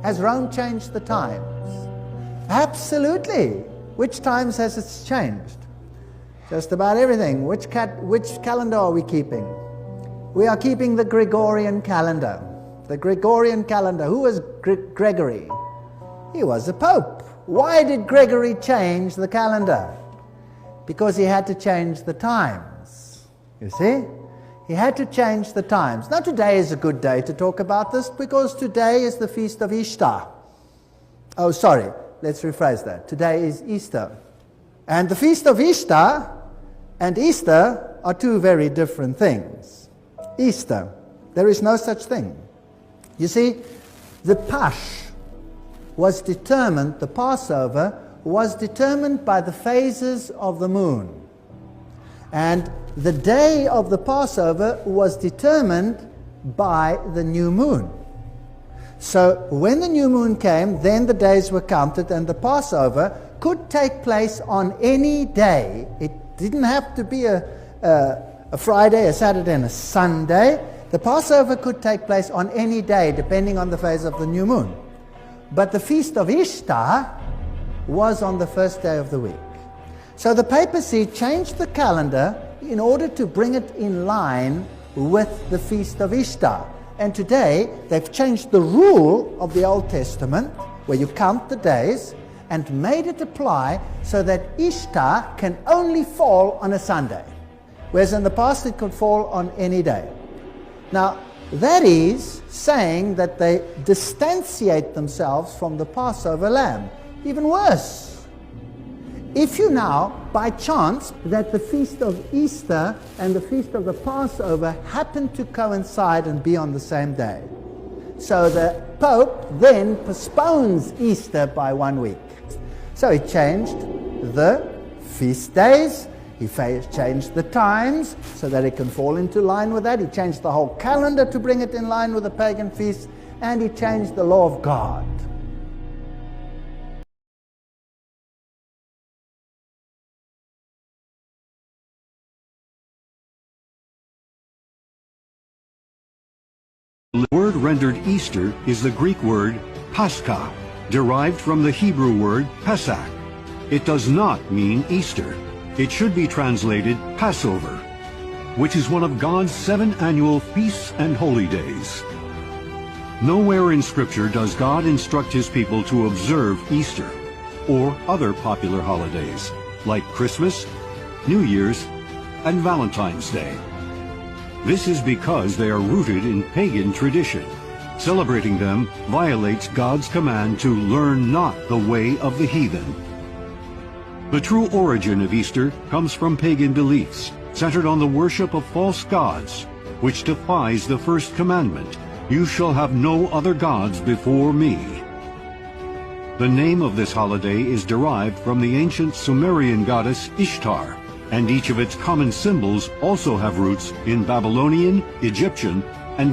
Has Rome changed the times? Absolutely. Which times has it changed? Just about everything. Which calendar are we keeping? We are keeping the Gregorian calendar. The Gregorian calendar. Who was Gregory? He was a pope. Why did Gregory change the calendar? Because he had to change the times. You see? He had to change the times. Now today is a good day to talk about this because today is the feast of Ishtar. Oh, sorry. Let's rephrase that. Today is Easter. And the feast of Ishtar and Easter are two very different things. Easter. There is no such thing. You see, the Pasch was determined, the Passover was determined by the phases of the moon. And the day of the Passover was determined by the new moon. So when the new moon came, then the days were counted, and the Passover could take place on any day. It didn't have to be a Friday, a Saturday, and a Sunday. The Passover could take place on any day, depending on the phase of the new moon. But the feast of Ishtar was on the first day of the week. So the papacy changed the calendar in order to bring it in line with the feast of Ishtar. And today, they've changed the rule of the Old Testament, where you count the days, and made it apply so that Ishtar can only fall on a Sunday, whereas in the past it could fall on any day. Now, that is saying that they distantiate themselves from the Passover lamb. Even worse. If you now, by chance, that the feast of Easter and the feast of the Passover happen to coincide and be on the same day, so the Pope then postpones Easter by 1 week. So he changed the feast days, he changed the times so that it can fall into line with that, he changed the whole calendar to bring it in line with the pagan feasts, and he changed the law of God. The word rendered Easter is the Greek word Pascha, derived from the Hebrew word Pesach. It does not mean Easter. It should be translated Passover, which is one of God's 7 annual feasts and holy days. Nowhere in Scripture does God instruct His people to observe Easter or other popular holidays like Christmas, New Year's, and Valentine's Day. This is because they are rooted in pagan tradition. Celebrating them violates God's command to learn not the way of the heathen. The true origin of Easter comes from pagan beliefs, centered on the worship of false gods, which defies the first commandment, "You shall have no other gods before me." The name of this holiday is derived from the ancient Sumerian goddess Ishtar, and each of its common symbols also have roots in Babylonian, Egyptian, and